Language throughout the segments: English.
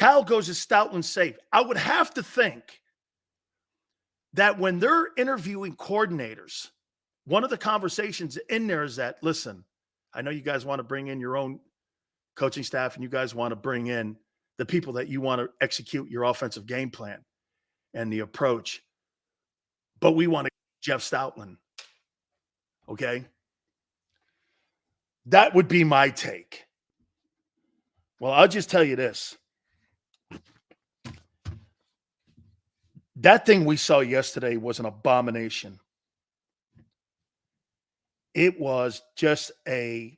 Cal goes to Stoutland safe. I would have to think that when they're interviewing coordinators, one of the conversations in there is that, listen, I know you guys want to bring in your own coaching staff and you guys want to bring in the people that you want to execute your offensive game plan and the approach, but we want to Jeff Stoutland. Okay? That would be my take. Well, I'll just tell you this. That thing we saw yesterday was an abomination. It was just it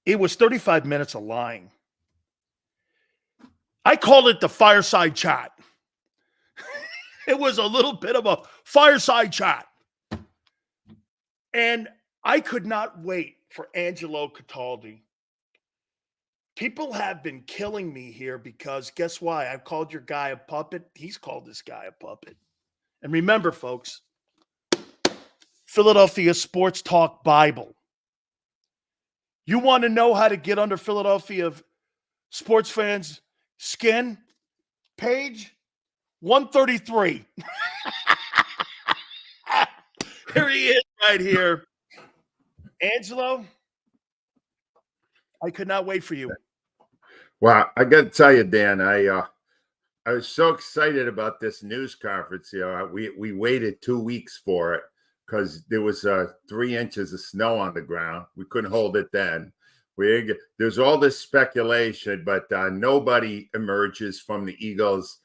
was 35 minutes of lying. I called it the fireside chat. It was a little bit of a fireside chat. And I could not wait for Angelo Cataldi. People have been killing me here because guess why? I've called your guy a puppet. He's called this guy a puppet. And remember, folks, Philadelphia Sports Talk Bible. You want to know how to get under Philadelphia sports fans' skin? Page 133. Here he is right here. Angelo, I could not wait for you. Well, I got to tell you, Dan, I was so excited about this news conference. You know, we waited 2 weeks for it because there was 3 inches of snow on the ground. We couldn't hold it then. There's all this speculation, but nobody emerges from the Eagles'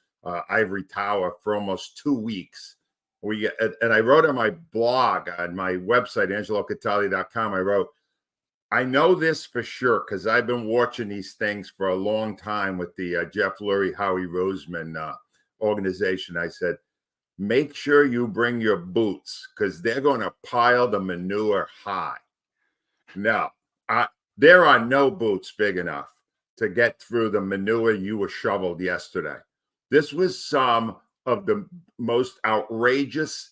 ivory tower for almost 2 weeks. And I wrote on my blog, on my website, angelocatali.com, I wrote, I know this for sure because I've been watching these things for a long time with the Jeff Lurie, Howie Roseman organization. I said, make sure you bring your boots because they're going to pile the manure high. Now, there are no boots big enough to get through the manure you were shoveled yesterday. This was some of the most outrageous.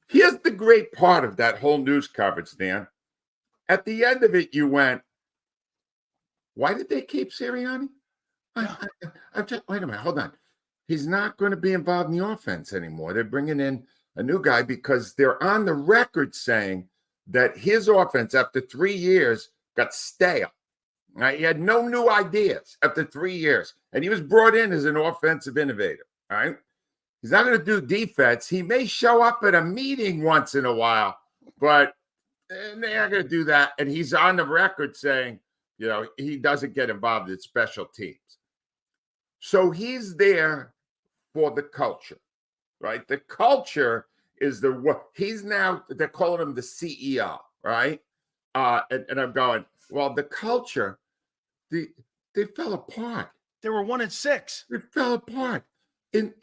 Here's the great part of that whole news coverage, Dan. At the end of it, you went, why did they keep Sirianni? Wait a minute, hold on. He's not going to be involved in the offense anymore. They're bringing in a new guy because they're on the record saying that his offense, after 3 years, got stale. Right? He had no new ideas after 3 years, and he was brought in as an offensive innovator. All right. He's not going to do defense. He may show up at a meeting once in a while, but they're not going to do that. And he's on the record saying, you know, he doesn't get involved in special teams. So he's there for the culture, right? The culture is he's now, they're calling him the CEO, right? And I'm going, well, the culture, they fell apart. They were 1-6. They fell apart. In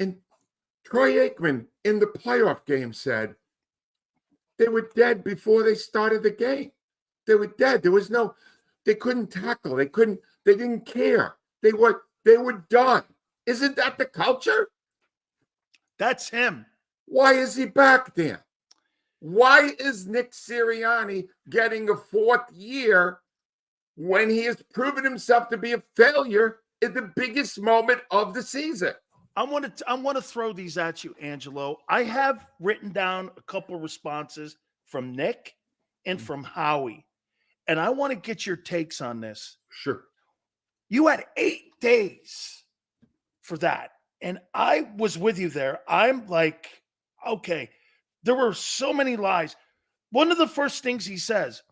Troy Aikman in the playoff game said they were dead before they started the game. They were dead. They couldn't tackle. They didn't care. They were done. Isn't that the culture? That's him. Why is he back there? Why is Nick Sirianni getting a 4th year when he has proven himself to be a failure in the biggest moment of the season? I want to throw these at you, Angelo. I have written down a couple of responses from Nick and from Howie, and I want to get your takes on this. Sure. You had 8 days for that, and I was with you there. I'm like, okay, there were so many lies. One of the first things he says,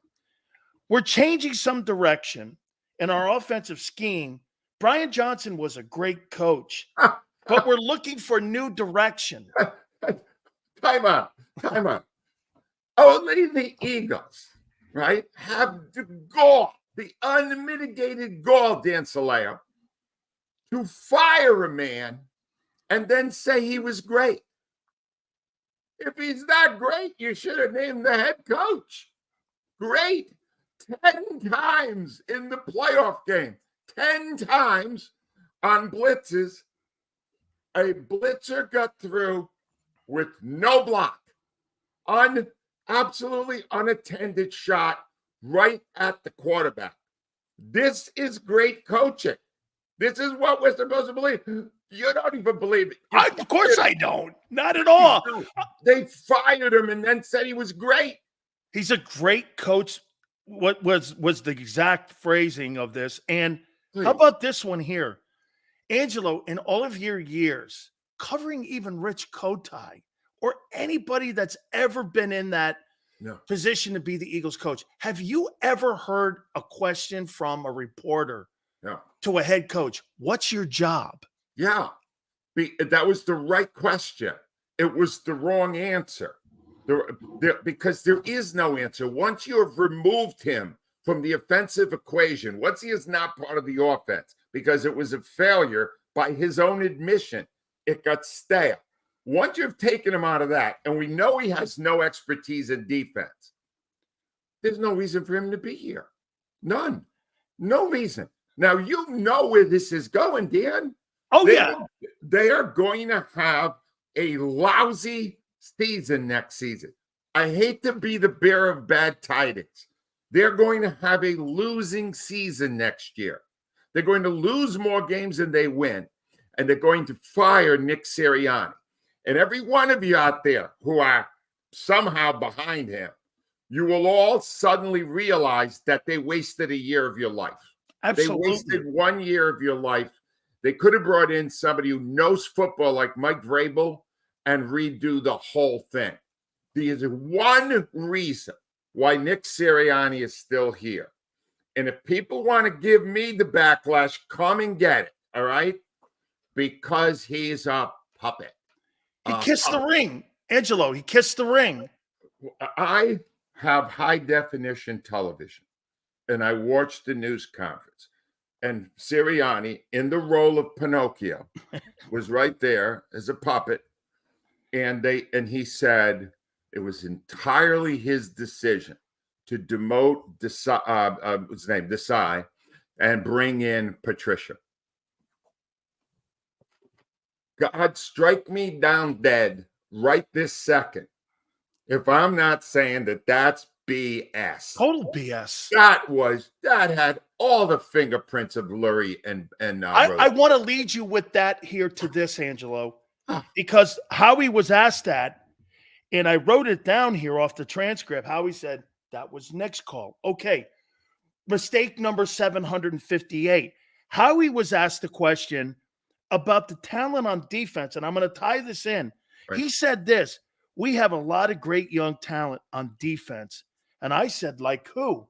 we're changing some direction in our offensive scheme. Brian Johnson was a great coach. But we're looking for new direction. Time out. Only the Eagles, right, have the gall, the unmitigated gall, Dan Sileo, to fire a man and then say he was great. If he's not great, you should have named the head coach. Great. 10 times in the playoff game. 10 times on blitzes. A blitzer got through with no block. Absolutely unattended shot right at the quarterback. This is great coaching. This is what we're supposed to believe. You don't even believe it. Of course I don't. Not at all. They fired him and then said he was great. He's a great coach. What was the exact phrasing of this? And how about this one here? Angelo, in all of your years, covering even Rich Kotite or anybody that's ever been in that position to be the Eagles coach, have you ever heard a question from a reporter to a head coach? What's your job? Yeah, that was the right question. It was the wrong answer. Because there is no answer. Once you have removed him from the offensive equation, once he is not part of the offense, because it was a failure by his own admission, it got stale. Once you've taken him out of that, and we know he has no expertise in defense, there's no reason for him to be here. None. No reason. Now, you know where this is going, Dan. They are going to have a lousy season next season. I hate to be the bearer of bad tidings. They're going to have a losing season next year. They're going to lose more games than they win, and they're going to fire Nick Sirianni. And every one of you out there who are somehow behind him, you will all suddenly realize that they wasted a year of your life. Absolutely. They wasted 1 year of your life. They could have brought in somebody who knows football like Mike Vrabel and redo the whole thing. There's one reason why Nick Sirianni is still here. And if people want to give me the backlash, come and get it, all right? Because he's a puppet. He kissed the ring. Angelo, he kissed the ring. I have high-definition television, and I watched the news conference. And Sirianni, in the role of Pinocchio, was right there as a puppet. And he said it was entirely his decision to demote what's his name, Desai, and bring in Patricia. God, strike me down dead right this second if I'm not saying that that's BS. Total BS. That had all the fingerprints of Lurie and I want to lead you with that here to this, Angelo, because Howie was asked that, and I wrote it down here off the transcript. Howie said that was Nick's call. Okay, mistake number 758. Howie was asked the question about the talent on defense, and I'm going to tie this in. Right. He said this: we have a lot of great young talent on defense. And I said, like who?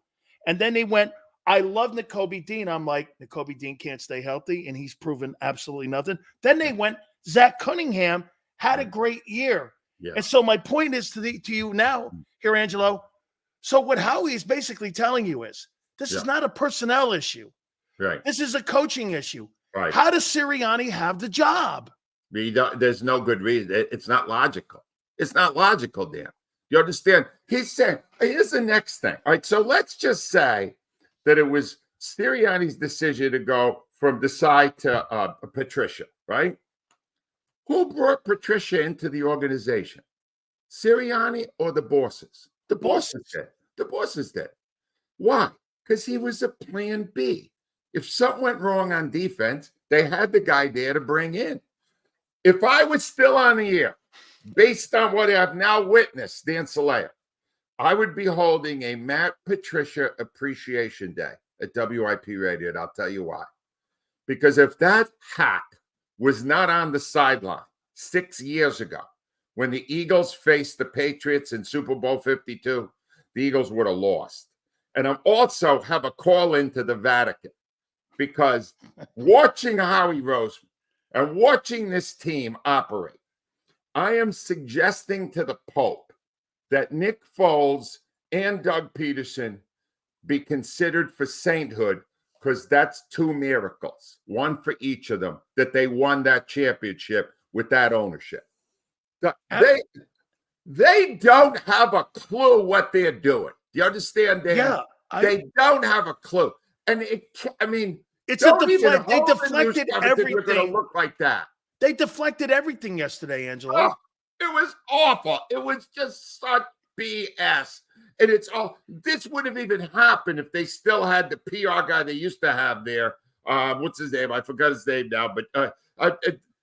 And then they went, I love Nakobe Dean. I'm like, Nakobe Dean can't stay healthy, and he's proven absolutely nothing. Then they went, Zach Cunningham had a great year. Yeah. And so my point is to you now here, Angelo. So what Howie is basically telling you is this is not a personnel issue. Right. This is a coaching issue. Right. How does Sirianni have the job? There's no good reason. It's not logical. It's not logical, Dan. You understand? He said, here's the next thing. All right, so let's just say that it was Sirianni's decision to go from Desai to Patricia, right? Who brought Patricia into the organization? Sirianni or the bosses? The bosses did. The bosses did. Why? Because he was a plan B. If something went wrong on defense, they had the guy there to bring in. If I was still on the air, based on what I've now witnessed, Dan Sileo, I would be holding a Matt Patricia Appreciation Day at WIP Radio, and I'll tell you why. Because if that hack was not on the sideline 6 years ago, when the Eagles faced the Patriots in Super Bowl 52, the Eagles would have lost. And I'm also have a call into the Vatican, because watching Howie Roseman and watching this team operate, I am suggesting to the Pope that Nick Foles and Doug Peterson be considered for sainthood, because that's two miracles, one for each of them, that they won that championship with that ownership. They don't have a clue what they're doing. Do you understand, Dan? Yeah. They don't have a clue. And it's a deflect. They deflected everything. We're going to look like that. They deflected everything yesterday, Angelo. Oh, it was awful. It was just such BS. And it's all, this would have even happened if they still had the PR guy they used to have there. What's his name? I forgot his name now, but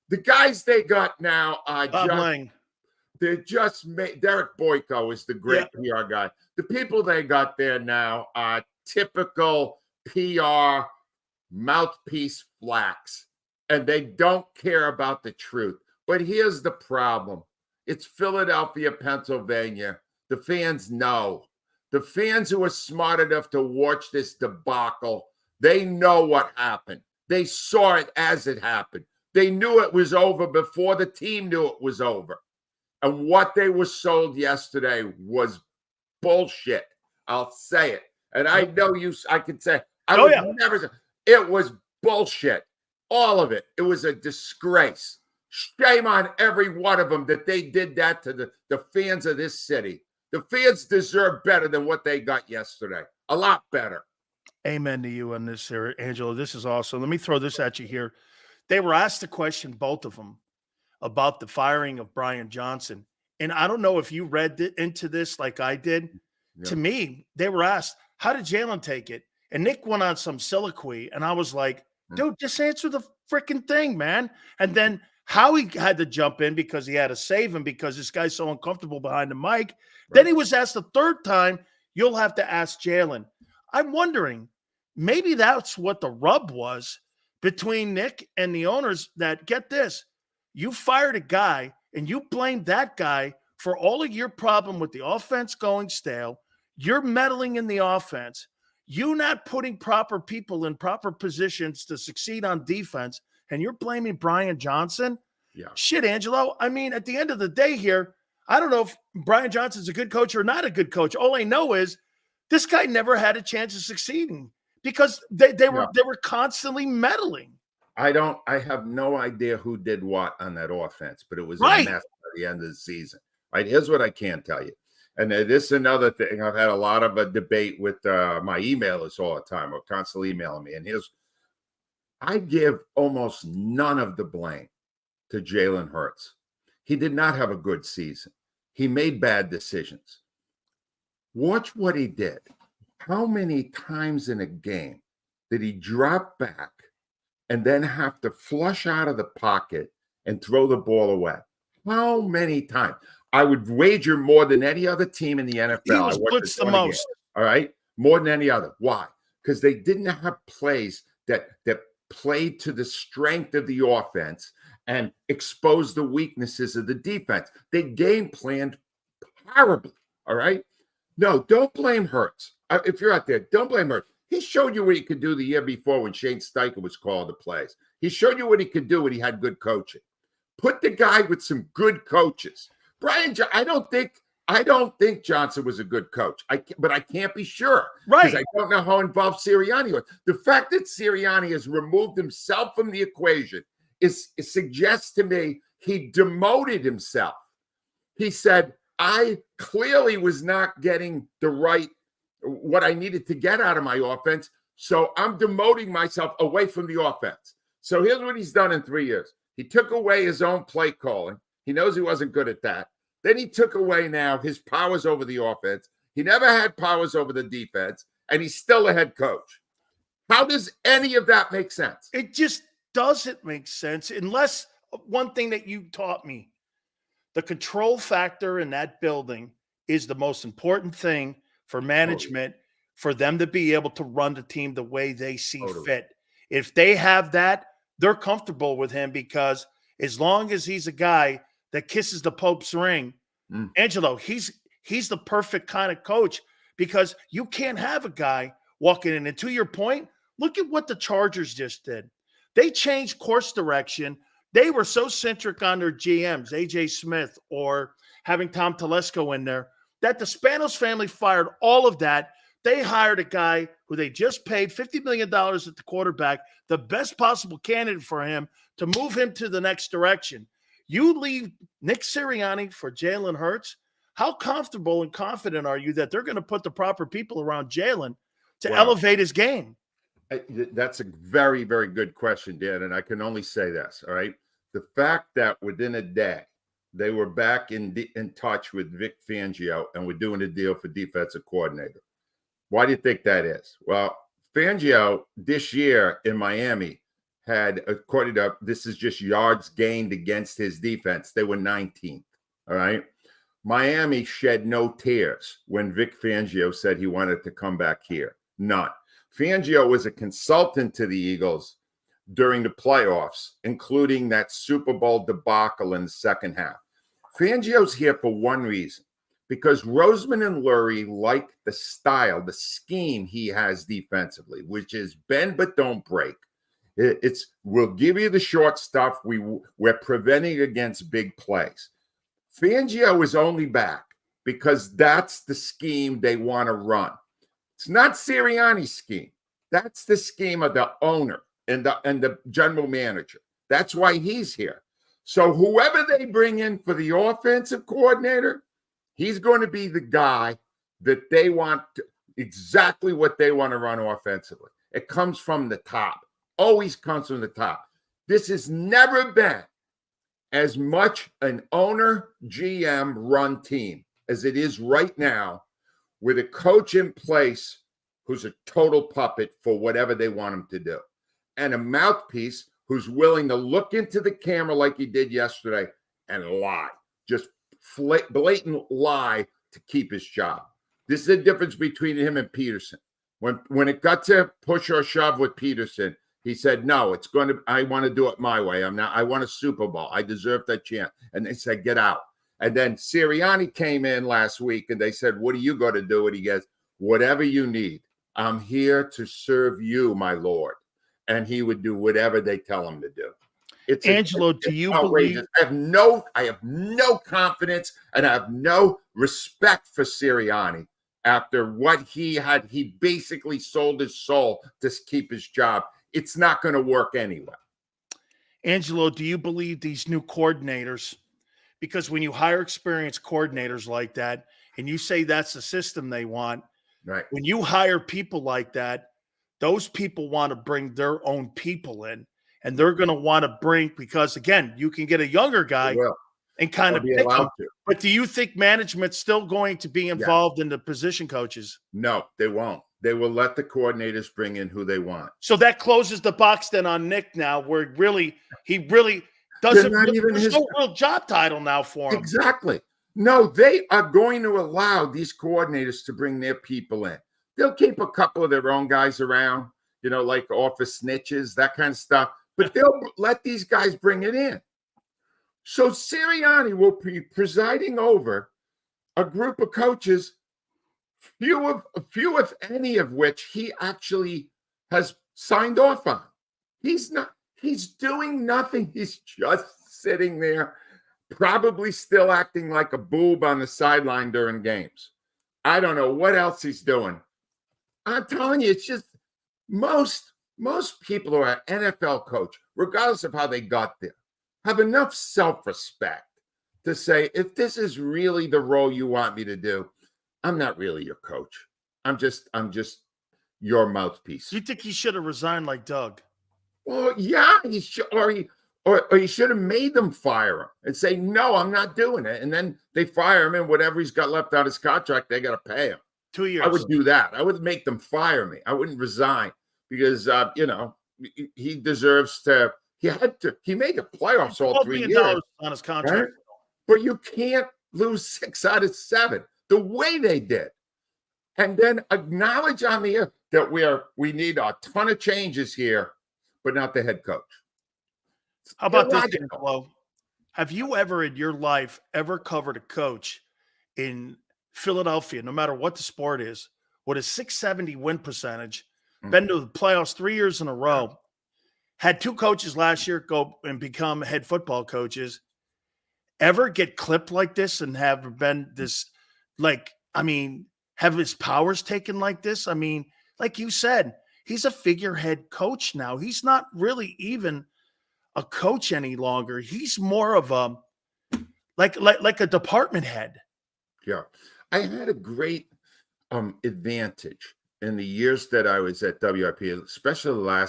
the guys they got now, Bob Lang. they just made, Derek Boyko is the great PR guy. The people they got there now are typical PR mouthpiece flacks, and they don't care about the truth. But here's the problem. It's Philadelphia, Pennsylvania. The fans know. The fans who are smart enough to watch this debacle, they know what happened. They saw it as it happened. They knew it was over before the team knew it was over. And what they were sold yesterday was bullshit. I'll say it. And I know I could say, I would never say, it was bullshit. All of it. It was a disgrace. Shame on every one of them that they did that to the fans of this city. The fans deserve better than what they got yesterday. A lot better. Amen to you on this, Angelo. This is awesome. Let me throw this at you here. They were asked the question, both of them, about the firing of Brian Johnson. And I don't know if you read into this like I did. Yeah. To me, they were asked, how did Jalen take it? And Nick went on some soliloquy, and I was like, dude, just answer the freaking thing, man. And then Howie had to jump in because he had to save him because this guy's so uncomfortable behind the mic. Right. Then he was asked the third time, you'll have to ask Jalen. I'm wondering, maybe that's what the rub was between Nick and the owners, that, get this, you fired a guy and you blamed that guy for all of your problem with the offense going stale. You're meddling in the offense. You not putting proper people in proper positions to succeed on defense, and you're blaming Brian Johnson? Yeah. Shit, Angelo. I mean, at the end of the day here, I don't know if Brian Johnson's a good coach or not a good coach. All I know is this guy never had a chance of succeeding because they were constantly meddling. I have no idea who did what on that offense, but it was a mess by the end of the season. Right? Here's what I can tell you. And this is another thing. I've had a lot of a debate with my emailers all the time. They're constantly emailing me. And I give almost none of the blame to Jalen Hurts. He did not have a good season. He made bad decisions. Watch what he did. How many times in a game did he drop back and then have to flush out of the pocket and throw the ball away? How many times? I would wager more than any other team in the NFL. He was blitzed the most. All right? More than any other. Why? Because they didn't have plays that played to the strength of the offense and exposed the weaknesses of the defense. They game planned horribly. All right? No, don't blame Hurts. If you're out there, don't blame Hurts. He showed you what he could do the year before when Shane Steichen was calling the plays. He showed you what he could do when he had good coaching. Put the guy with some good coaches. I don't think Johnson was a good coach. But I can't be sure. Right. Because I don't know how involved Sirianni was. The fact that Sirianni has removed himself from the equation it suggests to me he demoted himself. He said, I clearly was not getting what I needed to get out of my offense. So I'm demoting myself away from the offense. So here's what he's done in 3 years. He took away his own play calling. He knows he wasn't good at that. Then he took away now his powers over the offense. He never had powers over the defense, and he's still a head coach. How does any of that make sense? It just doesn't make sense unless one thing that you taught me, the control factor in that building is the most important thing for management, for them to be able to run the team the way they see fit. If they have that, they're comfortable with him because as long as he's a guy that kisses the Pope's ring, Angelo, he's the perfect kind of coach because you can't have a guy walking in. And to your point, look at what the Chargers just did. They changed course direction. They were so centric on their GMs, A.J. Smith or having Tom Telesco in there, that the Spanos family fired all of that. They hired a guy who they just paid $50 million at the quarterback, the best possible candidate for him to move him to the next direction. You leave Nick Sirianni for Jalen Hurts. How comfortable and confident are you that they're going to put the proper people around Jalen to elevate his game? That's a very, very good question, Dan. And I can only say this, all right? The fact that within a day, they were back in touch with Vic Fangio and were doing a deal for defensive coordinator. Why do you think that is? Well, Fangio this year in Miami had, according to, this is just yards gained against his defense, they were 19th. All right. Miami shed no tears when Vic Fangio said he wanted to come back here. None. Fangio was a consultant to the Eagles during the playoffs, including that Super Bowl debacle in the second half. Fangio's here for one reason, because Roseman and Lurie like the style, the scheme he has defensively, which is bend but don't break. It's we'll give you the short stuff. We're preventing against big plays. Fangio is only back because that's the scheme they want to run. It's not Sirianni's scheme. That's the scheme of the owner and the general manager. That's why he's here. So whoever they bring in for the offensive coordinator, he's going to be the guy that they want to, exactly what they want to run offensively. It comes from the top. Always comes from the top. This has never been as much an owner GM run team as it is right now, with a coach in place who's a total puppet for whatever they want him to do, and a mouthpiece who's willing to look into the camera like he did yesterday and lie, just blatant lie to keep his job. This is the difference between him and Peterson. When it got to push or shove with Peterson, he said, no, I want to do it my way. I want a Super Bowl. I deserve that chance. And they said, get out. And then Sirianni came in last week and they said, what are you going to do? And he goes, whatever you need. I'm here to serve you, my Lord. And he would do whatever they tell him to do. It's Angelo, do you believe? I have no confidence and I have no respect for Sirianni after what he had. He basically sold his soul to keep his job. It's not going to work anyway. Angelo, do you believe these new coordinators? Because when you hire experienced coordinators like that, and you say that's the system they want, right? When you hire people like that, those people want to bring their own people in, and they're going to want to bring, because again, you can get a younger guy and kind of pick him. But do you think management's still going to be involved in the position coaches? No, they won't. They will let the coordinators bring in who they want. So that closes the box then on Nick now, where he really doesn't. There's no real job title now for him. Exactly. No, they are going to allow these coordinators to bring their people in. They'll keep a couple of their own guys around, like office snitches, that kind of stuff. But they'll let these guys bring it in. So Sirianni will be presiding over a group of coaches, few if any of which he actually has signed off on. He's doing nothing. He's just sitting there, probably still acting like a boob on the sideline during games. I don't know what else he's doing. I'm telling you, it's just most people who are NFL coach, regardless of how they got there, have enough self-respect to say, if this is really the role you want me to do, I'm not really your coach. I'm just your mouthpiece. You think he should have resigned like Doug? Well, yeah, he should, or he should have made them fire him and say, no, I'm not doing it. And then they fire him, and whatever he's got left out of his contract, they got to pay him. 2 years. I would do that. I would make them fire me. I wouldn't resign because, he deserves to. He made the playoffs all 3 years on his contract. Right? But you can't lose 6 out of 7 the way they did. And then acknowledge on the air that we need a ton of changes here, but not the head coach. How about this, Angelo? Have you ever in your life ever covered a coach in Philadelphia, no matter what the sport is, with a 670 win percentage, been to the playoffs 3 years in a row, had 2 coaches last year go and become head football coaches, ever get clipped like this and have been this, have his powers taken like this? I mean, like you said, he's a figurehead coach now. He's not really even a coach any longer. He's more of a like a department head. Yeah. I had a great advantage in the years that I was at WIP, especially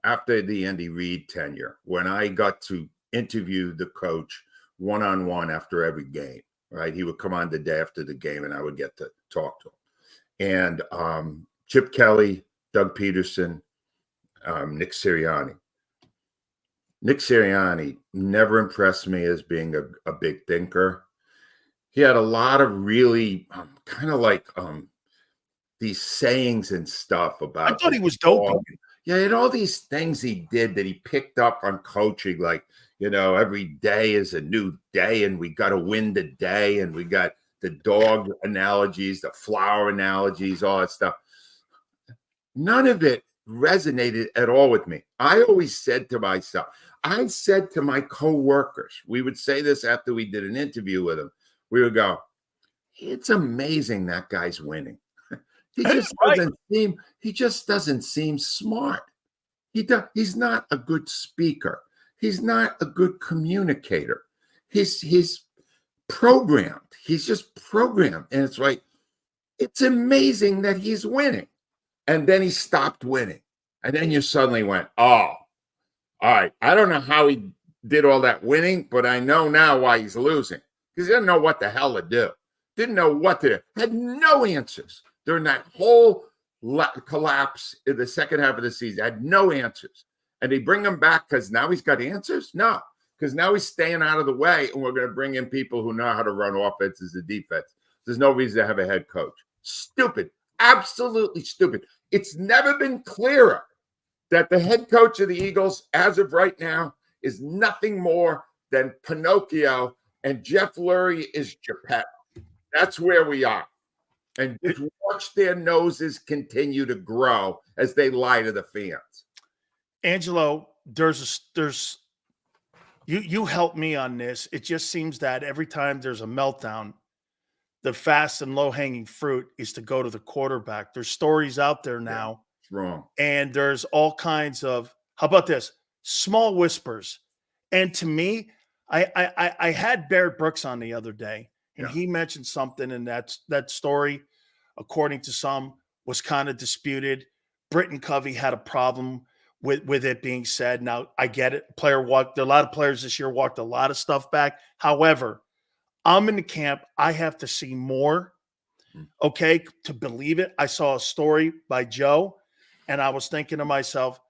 after the Andy Reid tenure, when I got to interview the coach one-on-one after every game, right? He would come on the day after the game and I would get to talk to him. And Chip Kelly, Doug Peterson, Nick Sirianni. Nick Sirianni never impressed me as being a big thinker. He had a lot of really kind of like these sayings and stuff about. I thought he was doping. Yeah, he had all these things he did that he picked up on coaching, like, every day is a new day and we got to win the day, and we got the dog analogies, the flower analogies, all that stuff. None of it resonated at all with me. I always said to myself, I said to my coworkers, we would say this after we did an interview with him. We would go, it's amazing that guy's winning. He just doesn't seem smart. He's not a good speaker. He's not a good communicator. He's programmed. He's just programmed. And it's like, it's amazing that he's winning. And then he stopped winning. And then you suddenly went, oh, all right. I don't know how he did all that winning, but I know now why he's losing. Because he didn't know what the hell to do. Didn't know what to do. Had no answers during that whole collapse in the second half of the season. Had no answers. And they bring him back because now he's got answers? No, because now he's staying out of the way, and we're going to bring in people who know how to run offenses and defense. There's no reason to have a head coach. Stupid. Absolutely stupid. It's never been clearer that the head coach of the Eagles, as of right now, is nothing more than Pinocchio, and Jeff Lurie is Geppetto. That's where we are. And just watch their noses continue to grow as they lie to the fans. Angelo, you help me on this. It just seems that every time there's a meltdown, the fast and low-hanging fruit is to go to the quarterback. There's stories out there now. It's wrong. And there's all kinds of, how about this? Small whispers. And to me, I had Barrett Brooks on the other day, and he mentioned something, and that story, according to some, was kind of disputed. Britton Covey had a problem with it being said. Now, I get it. A lot of players this year walked a lot of stuff back. However, I'm in the camp. I have to see more, okay, to believe it. I saw a story by Joe, and I was thinking to myself,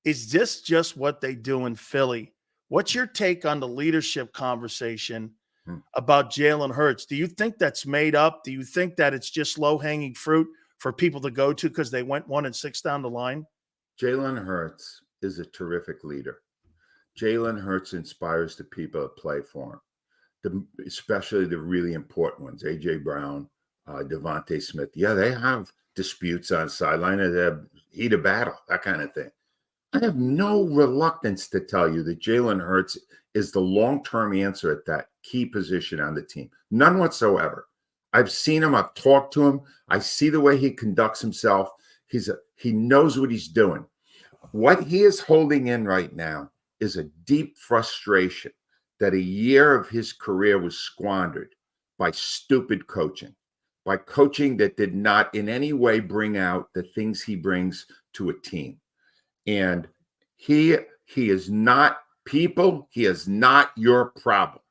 is this just what they do in Philly? What's your take on the leadership conversation about Jalen Hurts? Do you think that's made up? Do you think that it's just low-hanging fruit for people to go to because they went 1-6 down the line? Jalen Hurts is a terrific leader. Jalen Hurts inspires the people that play for him, especially the really important ones, A.J. Brown, Devontae Smith. Yeah, they have disputes on sideline. They have heat of battle, that kind of thing. I have no reluctance to tell you that Jalen Hurts is the long-term answer at that key position on the team. None whatsoever. I've seen him. I've talked to him. I see the way he conducts himself. He knows what he's doing. What he is holding in right now is a deep frustration that a year of his career was squandered by stupid coaching, by coaching that did not in any way bring out the things he brings to a team. And he is not people. He is not your problem.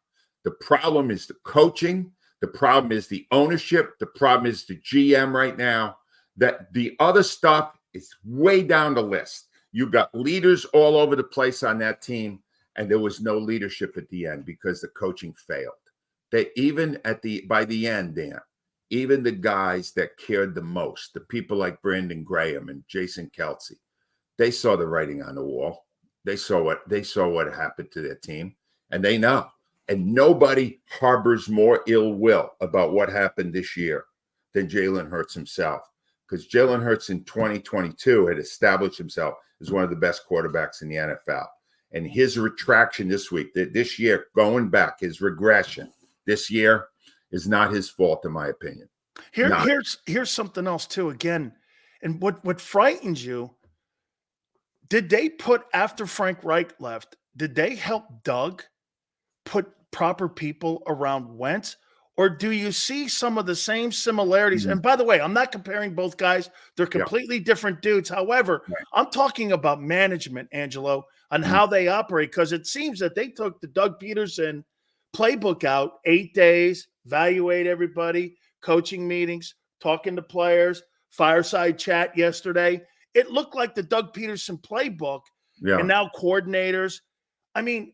The problem is the coaching. The problem is the ownership. The problem is the GM right now. That the other stuff is way down the list. You've got leaders all over the place on that team, and there was no leadership at the end because the coaching failed. They even by the end, Dan, even the guys that cared the most, the people like Brandon Graham and Jason Kelsey, they saw the writing on the wall. They saw what happened to their team, and they know. And nobody harbors more ill will about what happened this year than Jalen Hurts himself. Because Jalen Hurts in 2022 had established himself as one of the best quarterbacks in the NFL. And his retraction this year, going back, his regression this year is not his fault, in my opinion. Here's something else, too, again. And what frightens you, did they put, after Frank Reich left, did they help Doug put proper people around Wentz? Or do you see some of the same similarities? Mm-hmm. And by the way, I'm not comparing both guys. They're completely different dudes. However, I'm talking about management, Angelo, on how they operate, because it seems that they took the Doug Peterson playbook out, 8 days, evaluate everybody, coaching meetings, talking to players, fireside chat yesterday. It looked like the Doug Peterson playbook. Yeah. And now coordinators. I mean,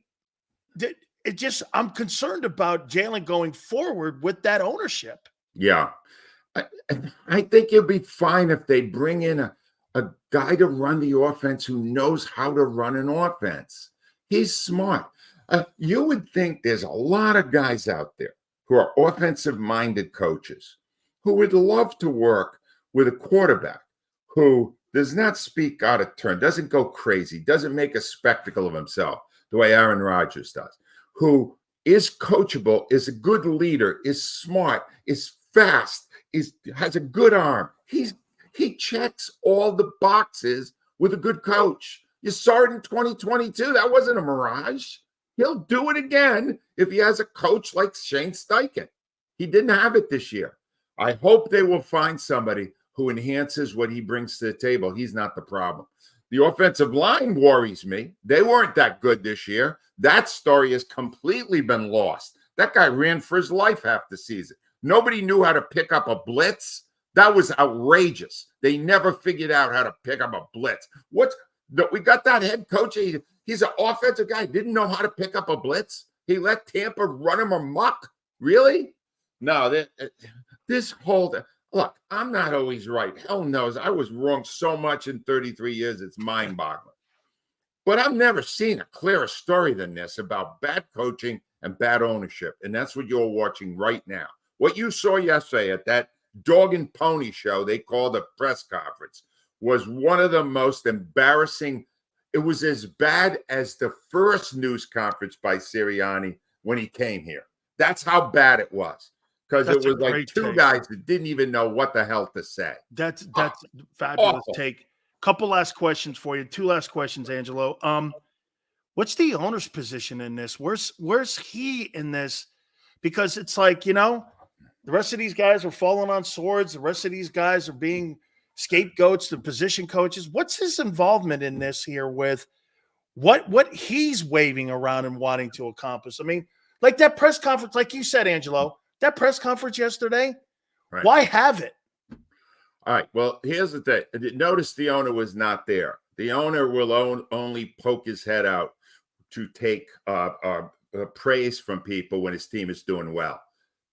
it just, I'm concerned about Jalen going forward with that ownership. Yeah. I think it'll be fine if they bring in a guy to run the offense who knows how to run an offense. He's smart. You would think there's a lot of guys out there who are offensive-minded coaches who would love to work with a quarterback who does not speak out of turn, doesn't go crazy, doesn't make a spectacle of himself the way Aaron Rodgers does, who is coachable, is a good leader, is smart, is fast, has a good arm. He checks all the boxes with a good coach. You saw it in 2022. That wasn't a mirage. He'll do it again if he has a coach like Shane Steichen. He didn't have it this year. I hope they will find somebody who enhances what he brings to the table. He's not the problem. The offensive line worries me. They weren't that good this year. That story has completely been lost. That guy ran for his life half the season. Nobody knew how to pick up a blitz. That was outrageous. They never figured out how to pick up a blitz. We got that head coach. He's an offensive guy. Didn't know how to pick up a blitz. He let Tampa run him amok. Really? No, this whole look, I'm not always right. Hell knows I was wrong so much in 33 years. It's mind-boggling. But I've never seen a clearer story than this about bad coaching and bad ownership. And that's what you're watching right now. What you saw yesterday at that dog and pony show they called a press conference was one of the most embarrassing. It was as bad as the first news conference by Sirianni when he came here. That's how bad it was. Because it was like two guys that didn't even know what the hell to say. That's fabulous awful. take. Couple last questions for you. Two last questions, Angelo. What's the owner's position in this? Where's he in this? Because it's like, the rest of these guys are falling on swords. The rest of these guys are being scapegoats, the position coaches. What's his involvement in this here with what he's waving around and wanting to accomplish? I mean, like that press conference, like you said, Angelo, that press conference yesterday, right. Why have it? All right. Well, here's the thing. Notice the owner was not there. The owner will only poke his head out to take praise from people when his team is doing well.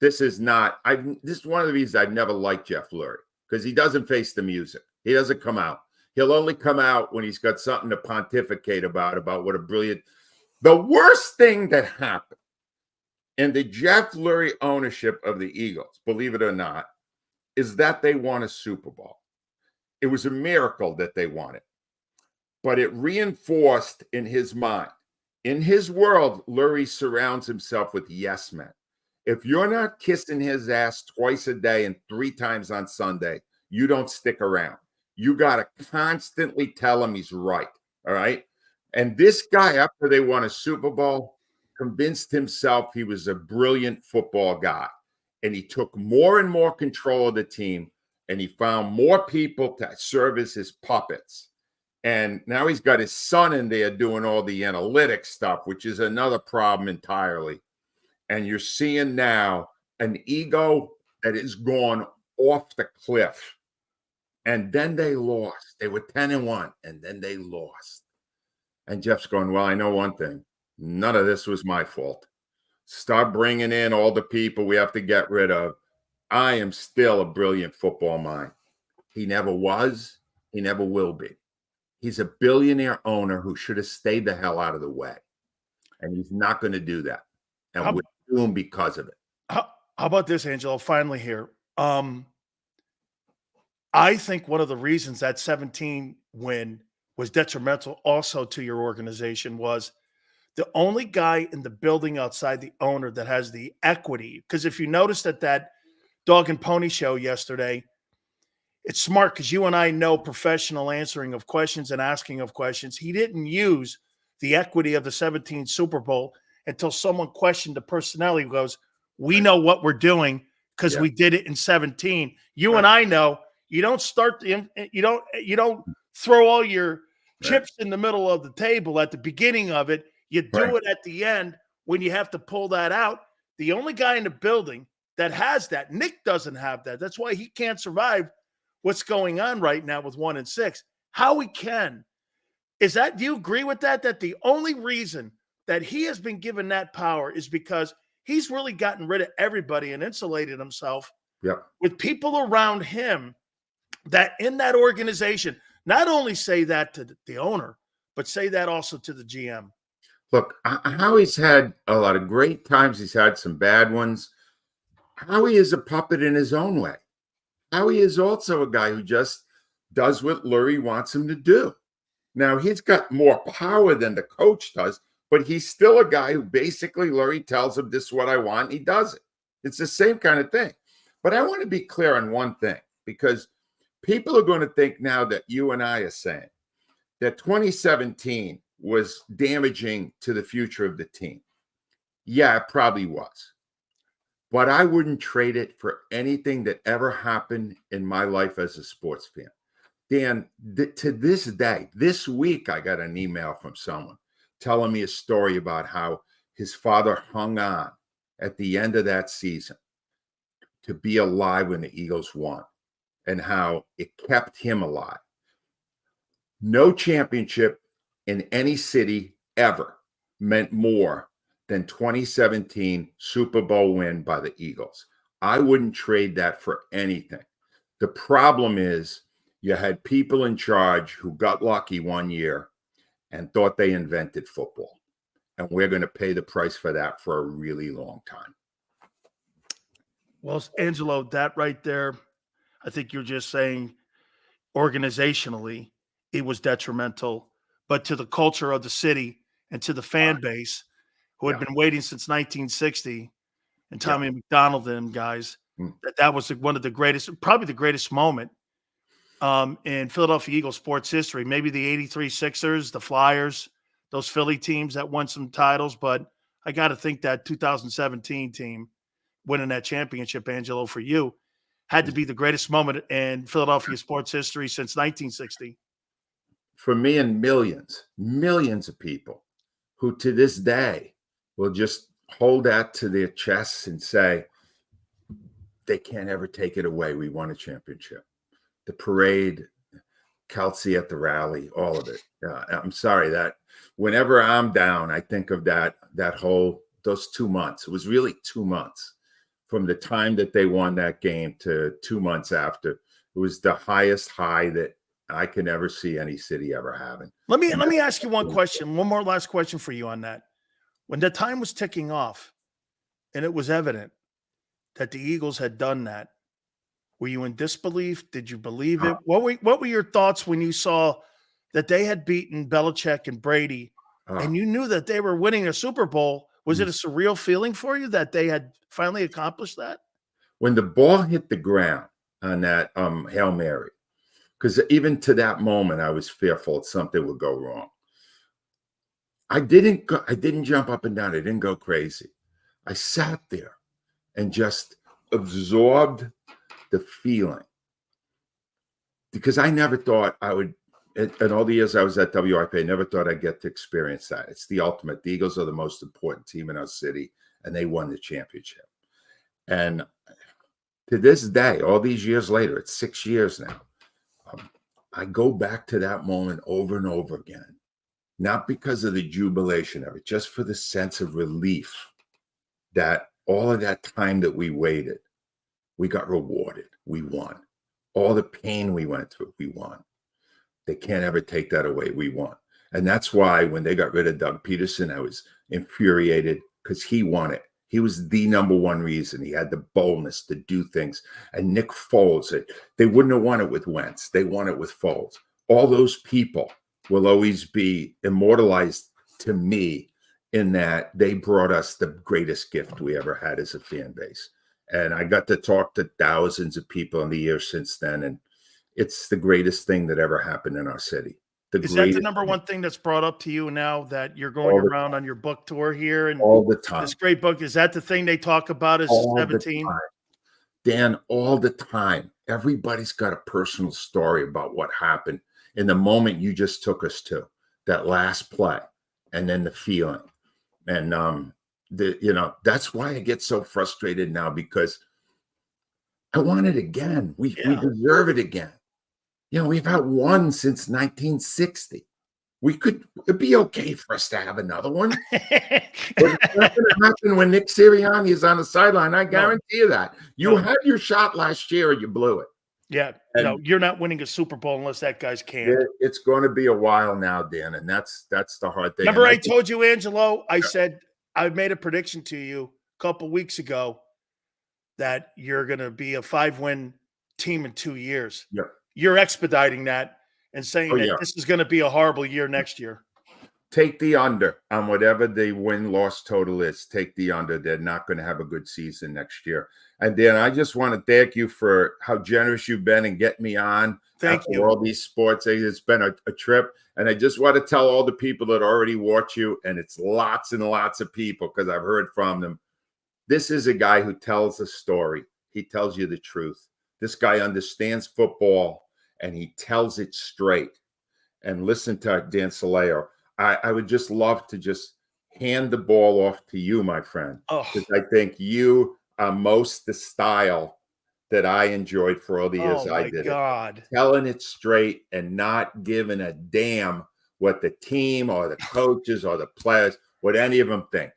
This is not. This is one of the reasons I've never liked Jeff Lurie, because he doesn't face the music. He doesn't come out. He'll only come out when he's got something to pontificate about what a brilliant. The worst thing that happened in the Jeff Lurie ownership of the Eagles, believe it or not, is that they won a Super Bowl. It was a miracle that they won it. But it reinforced in his mind. In his world, Lurie surrounds himself with yes men. If you're not kissing his ass twice a day and 3 times on Sunday, you don't stick around. You got to constantly tell him he's right, all right? And this guy, after they won a Super Bowl, convinced himself he was a brilliant football guy. And he took more and more control of the team, and he found more people to serve as his puppets. And now he's got his son in there doing all the analytics stuff, which is another problem entirely. And you're seeing now an ego that is gone off the cliff. And then they lost. They were 10-1, and then they lost. And Jeff's going, well, I know one thing. None of this was my fault. Start bringing in all the people we have to get rid of. I am still a brilliant football mind. He never was. He never will be. He's a billionaire owner who should have stayed the hell out of the way. And he's not going to do that. And we're doomed because of it. How about this, Angelo? Finally here. I think one of the reasons that 17 win was detrimental also to your organization was the only guy in the building outside the owner that has the equity. Because if you noticed at that dog and pony show yesterday, it's smart because you and I know professional answering of questions and asking of questions. He didn't use the equity of the 17 Super Bowl until someone questioned the personnel. He goes, we know what we're doing because we did it in 17. You and I know you don't start you don't throw all your chips in the middle of the table at the beginning of it. You do it at the end when you have to pull that out. The only guy in the building that has that, Nick doesn't have that. That's why he can't survive what's going on right now with 1-6. Howie can. Do you agree with that? That the only reason that he has been given that power is because he's really gotten rid of everybody and insulated himself with people around him that in that organization not only say that to the owner, but say that also to the GM. Look, Howie's had a lot of great times. He's had some bad ones. Howie is a puppet in his own way. Howie is also a guy who just does what Lurie wants him to do. Now, he's got more power than the coach does, but he's still a guy who basically Lurie tells him, this is what I want, and he does it. It's the same kind of thing. But I want to be clear on one thing, because people are going to think now that you and I are saying that 2017 was damaging to the future of the team. Yeah, it probably was. But I wouldn't trade it for anything that ever happened in my life as a sports fan. Dan, to this day, this week, I got an email from someone telling me a story about how his father hung on at the end of that season to be alive when the Eagles won, and how it kept him alive. No championship in any city ever meant more than 2017 Super Bowl win by the Eagles. I wouldn't trade that for anything. The problem is you had people in charge who got lucky one year and thought they invented football. And we're going to pay the price for that for a really long time. Well, Angelo, that right there, I think you're just saying organizationally, it was detrimental, but to the culture of the city and to the fan base who had been waiting since 1960 and Tommy McDonald and them guys, that was one of the greatest, probably the greatest moment in Philadelphia Eagles sports history. Maybe the 83 Sixers, the Flyers, those Philly teams that won some titles, but I got to think that 2017 team winning that championship, Angelo, for you, had to be the greatest moment in Philadelphia sports history since 1960. For me and millions of people who to this day will just hold that to their chests and say, they can't ever take it away. We won a championship. The parade, Kelsey at the rally, all of it. I'm sorry that whenever I'm down, I think of those 2 months. It was really 2 months from the time that they won that game to 2 months after. It was the highest high that I can ever see any city ever having. Let me ask you one question, one more last question for you on that. When the time was ticking off and it was evident that the Eagles had done that, were you in disbelief? Did you believe it? What were your thoughts when you saw that they had beaten Belichick and Brady and you knew that they were winning a Super Bowl? Was it a surreal feeling for you that they had finally accomplished that? When the ball hit the ground on that Hail Mary, because even to that moment, I was fearful something would go wrong. I didn't jump up and down. I didn't go crazy. I sat there and just absorbed the feeling, because I never thought I would, in all the years I was at WIP, I never thought I'd get to experience that. It's the ultimate. The Eagles are the most important team in our city, and they won the championship. And to this day, all these years later, it's 6 years now, I go back to that moment over and over again, not because of the jubilation of it, just for the sense of relief that all of that time that we waited, we got rewarded. We won. All the pain we went through, we won. They can't ever take that away. We won. And that's why when they got rid of Doug Peterson, I was infuriated, because he won it. He was the number one reason. He had the boldness to do things. And Nick Foles, they wouldn't have won it with Wentz. They won it with Foles. All those people will always be immortalized to me in that they brought us the greatest gift we ever had as a fan base. And I got to talk to thousands of people in the years since then. And it's the greatest thing that ever happened in our city. Is that the number one thing that's brought up to you now that you're going around on your book tour here? And all the time. This great book, is that the thing they talk about as 17? Dan, all the time. Everybody's got a personal story about what happened in the moment you just took us to, that last play, and then the feeling. And That's why I get so frustrated now, because I want it again. We deserve it again. We've had one since 1960. It'd be okay for us to have another one. But it's not going to happen when Nick Sirianni is on the sideline. I guarantee you that. You had your shot last year and you blew it. Yeah. No, you're not winning a Super Bowl unless that guy's canned. It's going to be a while now, Dan, and that's the hard thing. Remember, I told you, Angelo, I said I made a prediction to you a couple weeks ago that you're going to be a 5-win team in 2 years. Yeah. You're expediting that and saying that this is going to be a horrible year next year. Take the under on whatever the win-loss total is. Take the under. They're not going to have a good season next year. And Dan, I just want to thank you for how generous you've been and getting me on. Thank you. All these sports. It's been a trip. And I just want to tell all the people that already watch you, and it's lots and lots of people because I've heard from them. This is a guy who tells a story. He tells you the truth. This guy understands football, and he tells it straight. And listen to Dan Sileo. I would just love to just hand the ball off to you, my friend, because I think you are most the style that I enjoyed for all the years I did. God. Telling it straight and not giving a damn what the team or the coaches or the players, what any of them think.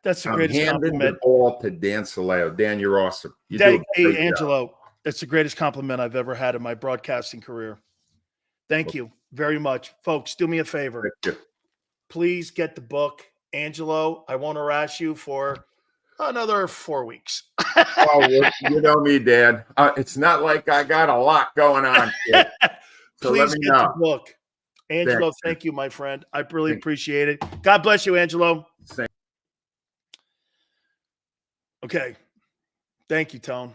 That's the greatest compliment. The ball to Dan Sileo. Dan, you're awesome. Hey, Angelo, that's the greatest compliment I've ever had in my broadcasting career. Thank you very much. Folks, do me a favor. Please get the book. Angelo, I won't harass you for another 4 weeks. Oh, you know me, Dan. It's not like I got a lot going on here. So please let me get know. the book. Angelo, thank you, my friend. I really appreciate it. God bless you, Angelo. Okay. Thank you, Tone.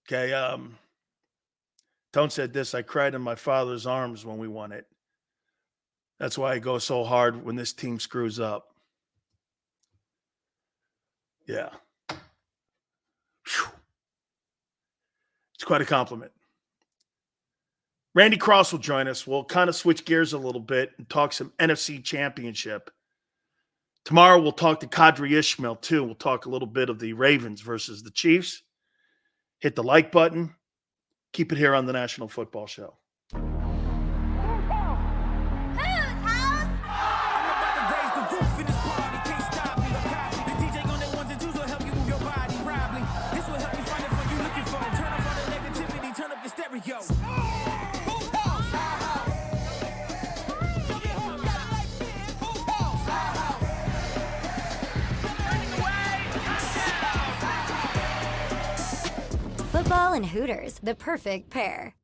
Okay. Tone said this: I cried in my father's arms when we won it. That's why I go so hard when this team screws up. Yeah. Whew. It's quite a compliment. Randy Cross will join us. We'll kind of switch gears a little bit and talk some NFC Championship. Tomorrow we'll talk to Kadri Ishmael too. We'll talk a little bit of the Ravens versus the Chiefs. Hit the like button. Keep it here on the National Football Show. Football and Hooters, the perfect pair.